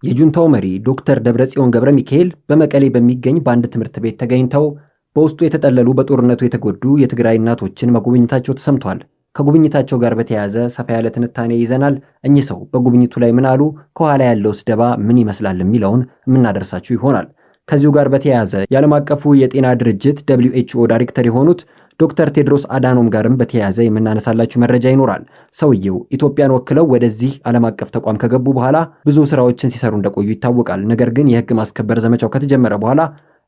የጁንታው መሪ ዶክተር ደብረጽዮን ገብረ ሚካኤል በመቀሌ በሚገኝ በአንድ ትምህርት ቤት ተገኝተው በውስጡ የተጠለሉ በጦርነቱ የተጎዱ የትግራይ እናቶችን መጎብኘታቸው ተሰምቷል። ከጉብኝታቸው ጋር በተያያዘ ሰፋ ያለ ትንታኔ ይዘናል። እኚህ ሰው በጉብኝቱ ላይ ምን አሉ፣ ከኋላ ያለው ስደባ ምን ይመስላል የሚለውን የምናደርሳችሁ ይሆናል። ከዚሁ ጋር በተያያዘ የዓለም አቀፉ የጤና ድርጅት WHO ዳይሬክተር የሆኑት ዶክተር ቴድሮስ አዳኖም ጋርም በተያያዘ የምናነሳላችሁ መረጃ ይኖራል። ሰውየው ኢትዮጵያን ወክለው ወደዚህ ዓለም አቀፍ ተቋም ከገቡ በኋላ ብዙ ስራዎችን ሲሰሩ እንደቆዩ ይታወቃል። ነገር ግን የህግ ማስከበር ዘመቻው ከተጀመረ በኋላ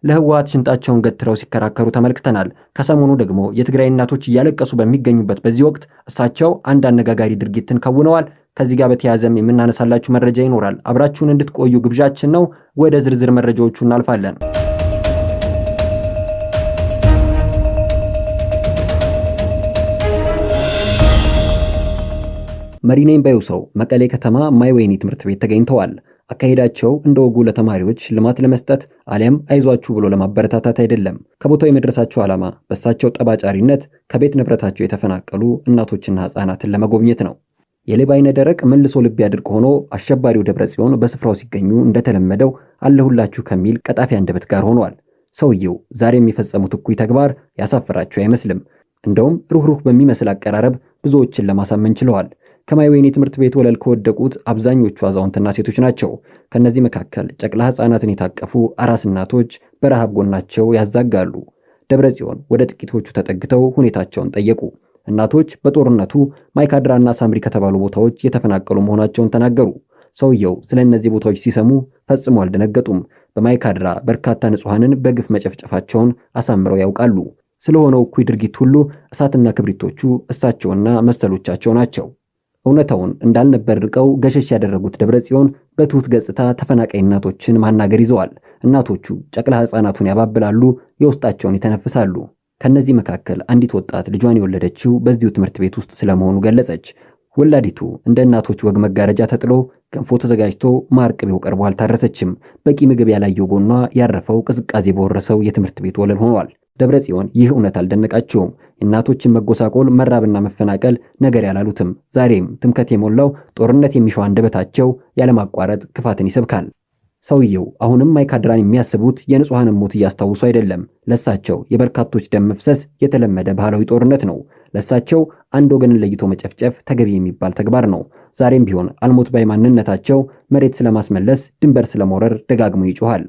ለህወሓት ሽንጣቸውን ገትረው ሲከራከሩ ተመልክተናል። ከሰሞኑ ደግሞ የትግራይ እናቶች እያለቀሱ በሚገኙበት በዚህ ወቅት እሳቸው አንድ አነጋጋሪ ድርጊትን ከውነዋል። ከዚህ ጋር በተያያዘም የምናነሳላችሁ መረጃ ይኖራል። አብራችሁን እንድትቆዩ ግብዣችን ነው። ወደ ዝርዝር መረጃዎቹ እናልፋለን። መሪኔም ባዩ ሰው መቀሌ ከተማ ማይወይኒ ትምህርት ቤት ተገኝተዋል። አካሄዳቸው እንደ ወጉ ለተማሪዎች ልማት ለመስጠት አሊያም አይዟችሁ ብሎ ለማበረታታት አይደለም። ከቦታው የመድረሳቸው ዓላማ በእሳቸው ጠባጫሪነት ከቤት ንብረታቸው የተፈናቀሉ እናቶችና ህፃናትን ለመጎብኘት ነው። የሌባ አይነ ደረቅ መልሶ ልብ ያድርቅ ሆኖ አሸባሪው ደብረጽዮን በስፍራው ሲገኙ እንደተለመደው አለሁላችሁ ከሚል ቀጣፊ አንደበት ጋር ሆኗል። ሰውየው ዛሬ የሚፈጸሙት እኩይ ተግባር ያሳፍራቸው አይመስልም። እንደውም ሩህሩህ በሚመስል አቀራረብ ብዙዎችን ለማሳመን ችለዋል። ከማይወይኒ ትምህርት ቤት ወለል ከወደቁት አብዛኞቹ አዛውንትና ሴቶች ናቸው። ከነዚህ መካከል ጨቅላ ህፃናትን የታቀፉ አራስ እናቶች በረሃብ ጎናቸው ያዛጋሉ። ደብረጽዮን ወደ ጥቂቶቹ ተጠግተው ሁኔታቸውን ጠየቁ። እናቶች በጦርነቱ ማይካድራና ሳምሪ ከተባሉ ቦታዎች የተፈናቀሉ መሆናቸውን ተናገሩ። ሰውየው ስለ እነዚህ ቦታዎች ሲሰሙ ፈጽሞ አልደነገጡም። በማይካድራ በርካታ ንጹሐንን በግፍ መጨፍጨፋቸውን አሳምረው ያውቃሉ። ስለሆነው እኩይ ድርጊት ሁሉ እሳትና ክብሪቶቹ እሳቸውና መሰሎቻቸው ናቸው። እውነታውን እንዳልነበር ርቀው ገሸሽ ያደረጉት ደብረጽዮን በትሁት ገጽታ ተፈናቃይ እናቶችን ማናገር ይዘዋል። እናቶቹ ጨቅላ ህፃናቱን ያባብላሉ፣ የውስጣቸውን ይተነፍሳሉ። ከነዚህ መካከል አንዲት ወጣት ልጇን የወለደችው በዚሁ ትምህርት ቤት ውስጥ ስለመሆኑ ገለጸች። ወላዲቱ እንደ እናቶች ወግ መጋረጃ ተጥሎ ገንፎ ተዘጋጅቶ ማር ቅቤው ቀርቦ አልታረሰችም። በቂ ምግብ ያላየው ጎኗ ያረፈው ቅዝቃዜ በወረሰው የትምህርት ቤት ወለል ሆኗል። ደብረጽዮን ይህ እውነት አልደነቃቸውም። እናቶችን መጎሳቆል፣ መራብና መፈናቀል ነገር ያላሉትም ዛሬም ትምከት የሞላው ጦርነት የሚሻው አንደበታቸው ያለማቋረጥ ክፋትን ይሰብካል። ሰውየው አሁንም ማይካድራን የሚያስቡት የንጹሐንን ሞት እያስታውሱ አይደለም። ለሳቸው የበርካቶች ደም መፍሰስ የተለመደ ባህላዊ ጦርነት ነው። ለሳቸው አንድ ወገንን ለይቶ መጨፍጨፍ ተገቢ የሚባል ተግባር ነው። ዛሬም ቢሆን አልሞት ባይ ማንነታቸው መሬት ስለማስመለስ፣ ድንበር ስለመውረር ደጋግሞ ይጮሃል።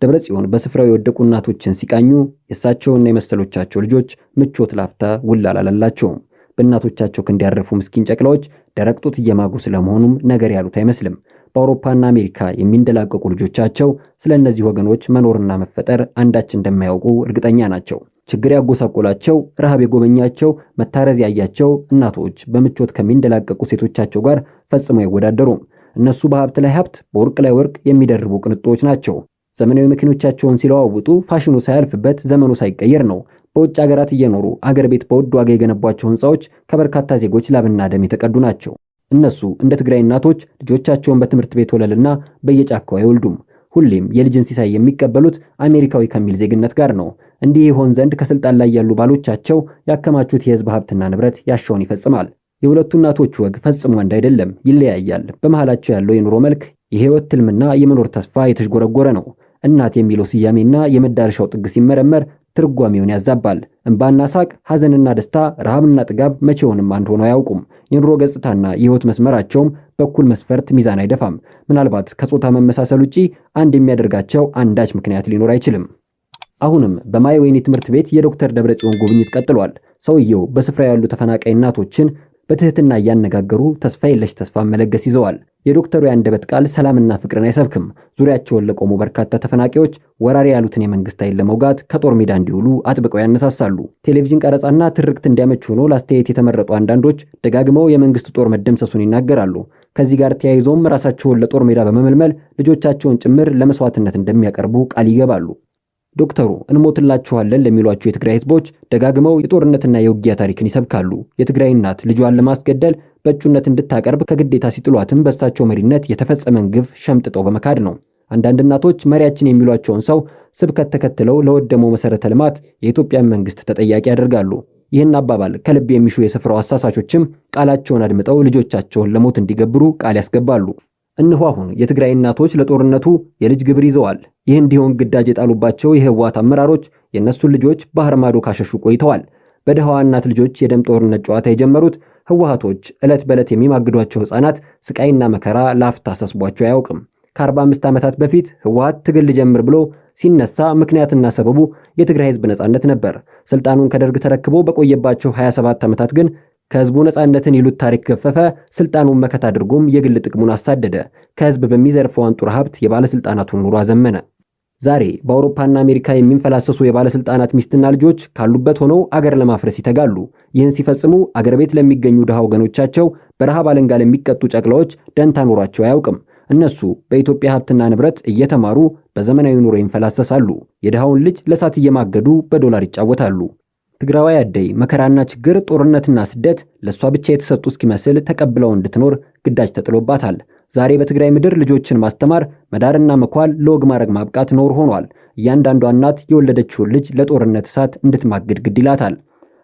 ደብረጽዮን በስፍራው የወደቁ እናቶችን ሲቃኙ የእሳቸውና የመሰሎቻቸው ልጆች ምቾት ላፍታ ውል አላለላቸውም። በእናቶቻቸው ክንድ ያረፉ ምስኪን ጨቅላዎች ደረቅ ጡት እየማጉ ስለመሆኑም ነገር ያሉት አይመስልም። በአውሮፓና አሜሪካ የሚንደላቀቁ ልጆቻቸው ስለ እነዚህ ወገኖች መኖርና መፈጠር አንዳች እንደማያውቁ እርግጠኛ ናቸው። ችግር ያጎሳቆላቸው፣ ረሃብ የጎበኛቸው፣ መታረዝ ያያቸው እናቶች በምቾት ከሚንደላቀቁ ሴቶቻቸው ጋር ፈጽሞ አይወዳደሩም። እነሱ በሀብት ላይ ሀብት፣ በወርቅ ላይ ወርቅ የሚደርቡ ቅንጦች ናቸው። ዘመናዊ መኪኖቻቸውን ሲለዋውጡ ፋሽኑ ሳያልፍበት ዘመኑ ሳይቀየር ነው። በውጭ ሀገራት እየኖሩ አገር ቤት በውድ ዋጋ የገነቧቸው ህንፃዎች ከበርካታ ዜጎች ላብና ደም የተቀዱ ናቸው። እነሱ እንደ ትግራይ እናቶች ልጆቻቸውን በትምህርት ቤት ወለልና በየጫካው አይወልዱም። ሁሌም የልጅን ሲሳይ የሚቀበሉት አሜሪካዊ ከሚል ዜግነት ጋር ነው። እንዲህ ይሆን ዘንድ ከስልጣን ላይ ያሉ ባሎቻቸው ያከማቹት የህዝብ ሀብትና ንብረት ያሻውን ይፈጽማል። የሁለቱ እናቶች ወግ ፈጽሞ አንድ አይደለም፣ ይለያያል። በመሃላቸው ያለው የኑሮ መልክ የህይወት ትልምና የመኖር ተስፋ የተዥጎረጎረ ነው። እናት የሚለው ስያሜና የመዳረሻው ጥግ ሲመረመር ትርጓሜውን ያዛባል። እንባና ሳቅ፣ ሐዘንና ደስታ፣ ረሃብና ጥጋብ መቼውንም አንድ ሆኖ አያውቁም። የኑሮ ገጽታና የህይወት መስመራቸውም በኩል መስፈርት ሚዛን አይደፋም። ምናልባት ከጾታ መመሳሰል ውጪ አንድ የሚያደርጋቸው አንዳች ምክንያት ሊኖር አይችልም። አሁንም በማይወይኒ ትምህርት ቤት የዶክተር ደብረጽዮን ጉብኝት ቀጥሏል። ሰውየው በስፍራ ያሉ ተፈናቃይ እናቶችን በትህትና እያነጋገሩ ተስፋ የለሽ ተስፋ መለገስ ይዘዋል። የዶክተሩ የአንደበት ቃል ሰላምና ፍቅርን አይሰብክም። ዙሪያቸውን ለቆሙ በርካታ ተፈናቃዮች ወራሪ ያሉትን የመንግስት ኃይል ለመውጋት ከጦር ሜዳ እንዲውሉ አጥብቀው ያነሳሳሉ። ቴሌቪዥን ቀረጻና ትርክት እንዲያመች ሆኖ ለአስተያየት የተመረጡ አንዳንዶች ደጋግመው የመንግስት ጦር መደምሰሱን ይናገራሉ። ከዚህ ጋር ተያይዞም ራሳቸውን ለጦር ሜዳ በመመልመል ልጆቻቸውን ጭምር ለመስዋዕትነት እንደሚያቀርቡ ቃል ይገባሉ። ዶክተሩ እንሞትላችኋለን ለሚሏቸው የትግራይ ህዝቦች ደጋግመው የጦርነትና የውጊያ ታሪክን ይሰብካሉ። የትግራይ እናት ልጇን ለማስገደል በእጩነት እንድታቀርብ ከግዴታ ሲጥሏትም በእሳቸው መሪነት የተፈጸመን ግፍ ሸምጥጠው በመካድ ነው። አንዳንድ እናቶች መሪያችን የሚሏቸውን ሰው ስብከት ተከትለው ለወደመው መሰረተ ልማት የኢትዮጵያን መንግስት ተጠያቂ ያደርጋሉ። ይህን አባባል ከልብ የሚሹ የስፍራው አሳሳቾችም ቃላቸውን አድምጠው ልጆቻቸውን ለሞት እንዲገብሩ ቃል ያስገባሉ። እነሆ አሁን የትግራይ እናቶች ለጦርነቱ የልጅ ግብር ይዘዋል። ይህ እንዲሆን ግዳጅ የጣሉባቸው የህወሓት አመራሮች የእነሱን ልጆች ባህር ማዶ ካሸሹ ቆይተዋል። በደሃዋ እናት ልጆች የደም ጦርነት ጨዋታ የጀመሩት ህወሓቶች ዕለት በዕለት የሚማግዷቸው ህፃናት ስቃይና መከራ ላፍታ አሳስቧቸው አያውቅም። ከ45 ዓመታት በፊት ህወሓት ትግል ሊጀምር ብሎ ሲነሳ ምክንያትና ሰበቡ የትግራይ ህዝብ ነጻነት ነበር። ስልጣኑን ከደርግ ተረክቦ በቆየባቸው 27 ዓመታት ግን ከህዝቡ ነጻነትን ይሉት ታሪክ ገፈፈ። ስልጣኑን መከታ አድርጎም የግል ጥቅሙን አሳደደ። ከህዝብ በሚዘርፈው አንጡራ ሀብት የባለስልጣናቱን ኑሮ አዘመነ። ዛሬ በአውሮፓና አሜሪካ የሚንፈላሰሱ የባለስልጣናት ሚስትና ልጆች ካሉበት ሆነው አገር ለማፍረስ ይተጋሉ። ይህን ሲፈጽሙ አገር ቤት ለሚገኙ ድሃ ወገኖቻቸው በረሃብ አለንጋ ለሚቀጡ ጨቅላዎች ደንታ ኑሯቸው አያውቅም። እነሱ በኢትዮጵያ ሀብትና ንብረት እየተማሩ በዘመናዊ ኑሮ ይንፈላሰሳሉ። የድሃውን ልጅ ለሳት እየማገዱ በዶላር ይጫወታሉ። ትግራዋይ አደይ መከራና ችግር፣ ጦርነትና ስደት ለሷ ብቻ የተሰጡ እስኪመስል ተቀብለው እንድትኖር ግዳጅ ተጥሎባታል። ዛሬ በትግራይ ምድር ልጆችን ማስተማር፣ መዳርና መኳል፣ ለወግ ማድረግ ማብቃት ኖር ሆኗል። እያንዳንዷ እናት የወለደችውን ልጅ ለጦርነት እሳት እንድትማግድ ግድ ይላታል።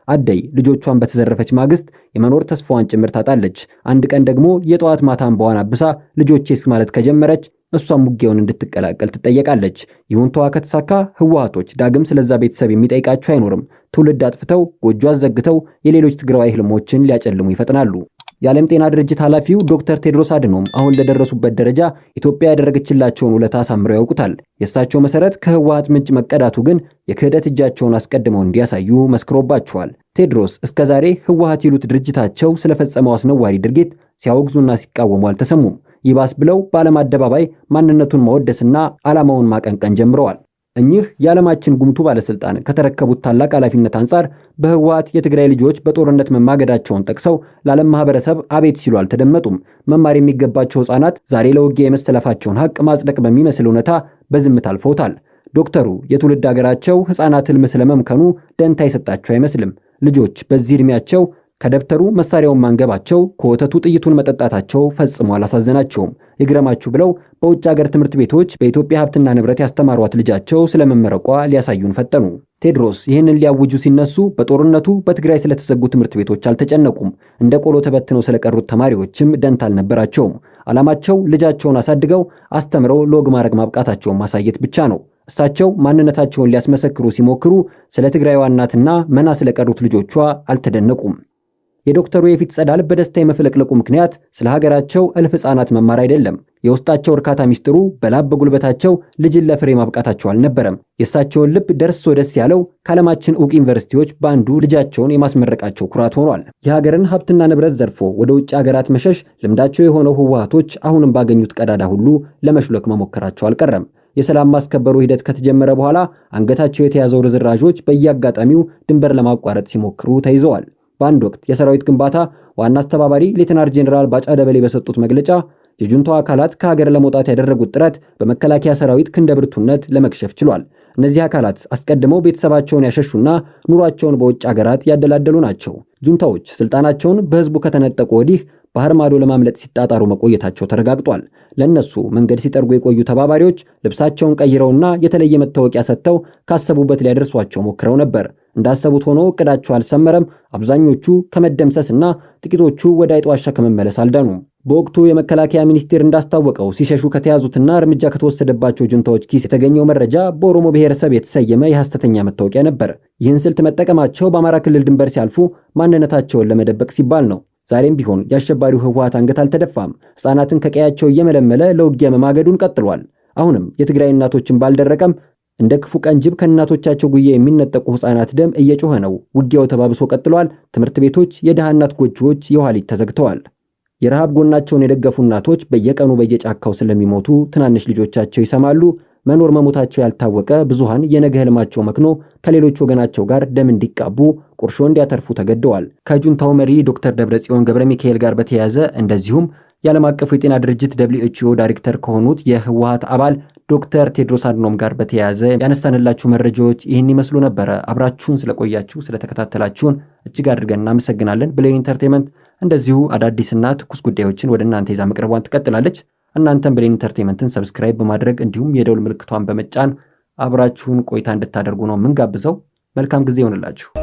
አደይ ልጆቿን በተዘረፈች ማግስት የመኖር ተስፋዋን ጭምር ታጣለች። አንድ ቀን ደግሞ የጠዋት ማታ እንባዋን አብሳ ልጆቼስ ማለት ከጀመረች እሷም ውጊያውን እንድትቀላቀል ትጠየቃለች። ይሁንታዋ ከተሳካ ህወሓቶች ዳግም ስለዛ ቤተሰብ የሚጠይቃቸው አይኖርም። ትውልድ አጥፍተው ጎጆ አዘግተው የሌሎች ትግራዋይ ህልሞችን ሊያጨልሙ ይፈጥናሉ። የዓለም ጤና ድርጅት ኃላፊው ዶክተር ቴድሮስ አድኖም አሁን ለደረሱበት ደረጃ ኢትዮጵያ ያደረገችላቸውን ውለታ አሳምረው ያውቁታል። የእሳቸው መሰረት ከህወሓት ምንጭ መቀዳቱ ግን የክህደት እጃቸውን አስቀድመው እንዲያሳዩ መስክሮባቸዋል። ቴድሮስ እስከዛሬ ህወሓት ይሉት ድርጅታቸው ስለፈጸመው አስነዋሪ ድርጊት ሲያወግዙና ሲቃወሙ አልተሰሙም። ይባስ ብለው በዓለም አደባባይ ማንነቱን ማወደስና ዓላማውን ማቀንቀን ጀምረዋል። እኚህ የዓለማችን ጉምቱ ባለስልጣን ከተረከቡት ታላቅ ኃላፊነት አንጻር በህወሓት የትግራይ ልጆች በጦርነት መማገዳቸውን ጠቅሰው ለዓለም ማህበረሰብ አቤት ሲሉ አልተደመጡም። መማር የሚገባቸው ህፃናት ዛሬ ለውጊያ የመሰለፋቸውን ሀቅ ማጽደቅ በሚመስል እውነታ በዝምታ አልፈውታል። ዶክተሩ የትውልድ ሀገራቸው ህፃናት ህልም ስለመምከኑ ደንታ የሰጣቸው አይመስልም። ልጆች በዚህ ዕድሜያቸው ከደብተሩ መሳሪያውን ማንገባቸው፣ ከወተቱ ጥይቱን መጠጣታቸው ፈጽሞ አላሳዘናቸውም። ይግረማችሁ ብለው በውጭ ሀገር ትምህርት ቤቶች በኢትዮጵያ ሀብትና ንብረት ያስተማሯት ልጃቸው ስለመመረቋ ሊያሳዩን ፈጠኑ። ቴድሮስ ይህንን ሊያውጁ ሲነሱ በጦርነቱ በትግራይ ስለተዘጉ ትምህርት ቤቶች አልተጨነቁም። እንደ ቆሎ ተበትነው ስለቀሩት ተማሪዎችም ደንታ አልነበራቸውም። ዓላማቸው ልጃቸውን አሳድገው አስተምረው ለወግ ማድረግ ማብቃታቸውን ማሳየት ብቻ ነው። እሳቸው ማንነታቸውን ሊያስመሰክሩ ሲሞክሩ ስለ ትግራይዋ እናትና መና ስለቀሩት ልጆቿ አልተደነቁም። የዶክተሩ የፊት ጸዳል በደስታ የመፍለቅለቁ ምክንያት ስለ ሀገራቸው እልፍ ህፃናት መማር አይደለም። የውስጣቸው እርካታ ሚስጥሩ በላብ በጉልበታቸው ልጅን ለፍሬ ማብቃታቸው አልነበረም። የእሳቸውን ልብ ደርሶ ደስ ያለው ከዓለማችን ዕውቅ ዩኒቨርሲቲዎች በአንዱ ልጃቸውን የማስመረቃቸው ኩራት ሆኗል። የሀገርን ሀብትና ንብረት ዘርፎ ወደ ውጭ ሀገራት መሸሽ ልምዳቸው የሆነው ህወሓቶች አሁንም ባገኙት ቀዳዳ ሁሉ ለመሽሎክ መሞከራቸው አልቀረም። የሰላም ማስከበሩ ሂደት ከተጀመረ በኋላ አንገታቸው የተያዘው ርዝራዦች በየአጋጣሚው ድንበር ለማቋረጥ ሲሞክሩ ተይዘዋል። በአንድ ወቅት የሰራዊት ግንባታ ዋና አስተባባሪ ሌተናል ጄኔራል ባጫ ደበሌ በሰጡት መግለጫ የጁንታው አካላት ከሀገር ለመውጣት ያደረጉት ጥረት በመከላከያ ሰራዊት ክንደብርቱነት ለመክሸፍ ችሏል። እነዚህ አካላት አስቀድመው ቤተሰባቸውን ያሸሹና ኑሯቸውን በውጭ ሀገራት ያደላደሉ ናቸው። ጁንታዎች ስልጣናቸውን በህዝቡ ከተነጠቁ ወዲህ ባህር ማዶ ለማምለጥ ሲጣጣሩ መቆየታቸው ተረጋግጧል። ለነሱ መንገድ ሲጠርጉ የቆዩ ተባባሪዎች ልብሳቸውን ቀይረውና የተለየ መታወቂያ ሰጥተው ካሰቡበት ሊያደርሷቸው ሞክረው ነበር። እንዳሰቡት ሆኖ እቅዳቸው አልሰመረም። አብዛኞቹ ከመደምሰስና ጥቂቶቹ ወደ አይጥ ዋሻ ከመመለስ አልዳኑም። በወቅቱ የመከላከያ ሚኒስቴር እንዳስታወቀው ሲሸሹ ከተያዙትና እርምጃ ከተወሰደባቸው ጁንታዎች ኪስ የተገኘው መረጃ በኦሮሞ ብሔረሰብ የተሰየመ የሐሰተኛ መታወቂያ ነበር። ይህን ስልት መጠቀማቸው በአማራ ክልል ድንበር ሲያልፉ ማንነታቸውን ለመደበቅ ሲባል ነው። ዛሬም ቢሆን የአሸባሪው ህወሓት አንገት አልተደፋም። ህፃናትን ከቀያቸው እየመለመለ ለውጊያ መማገዱን ቀጥሏል። አሁንም የትግራይ እናቶችን ባልደረቀም እንደ ክፉ ቀን ጅብ ከእናቶቻቸው ጉያ የሚነጠቁ ህፃናት ደም እየጮኸ ነው። ውጊያው ተባብሶ ቀጥሏል። ትምህርት ቤቶች፣ የድሃ እናት ጎጆዎች የኋሊት ተዘግተዋል። የረሃብ ጎናቸውን የደገፉ እናቶች በየቀኑ በየጫካው ስለሚሞቱ ትናንሽ ልጆቻቸው ይሰማሉ። መኖር መሞታቸው ያልታወቀ ብዙሃን የነገ ህልማቸው መክኖ ከሌሎች ወገናቸው ጋር ደም እንዲቃቡ ቁርሾ እንዲያተርፉ ተገደዋል። ከጁንታው መሪ ዶክተር ደብረጽዮን ገብረ ሚካኤል ጋር በተያያዘ እንደዚሁም የዓለም አቀፉ የጤና ድርጅት WHO ዳይሬክተር ከሆኑት የህወሓት አባል ዶክተር ቴድሮስ አድኖም ጋር በተያያዘ ያነሳንላችሁ መረጃዎች ይህን ይመስሉ ነበረ። አብራችሁን ስለቆያችሁ ስለተከታተላችሁን እጅግ አድርገን እናመሰግናለን። ብሌን ኢንተርቴይንመንት እንደዚሁ አዳዲስና ትኩስ ጉዳዮችን ወደ እናንተ ይዛ መቅረቧን ትቀጥላለች። እናንተም ብሌን ኢንተርቴይንመንትን ሰብስክራይብ በማድረግ እንዲሁም የደውል ምልክቷን በመጫን አብራችሁን ቆይታ እንድታደርጉ ነው ምንጋብዘው። መልካም ጊዜ ይሆንላችሁ።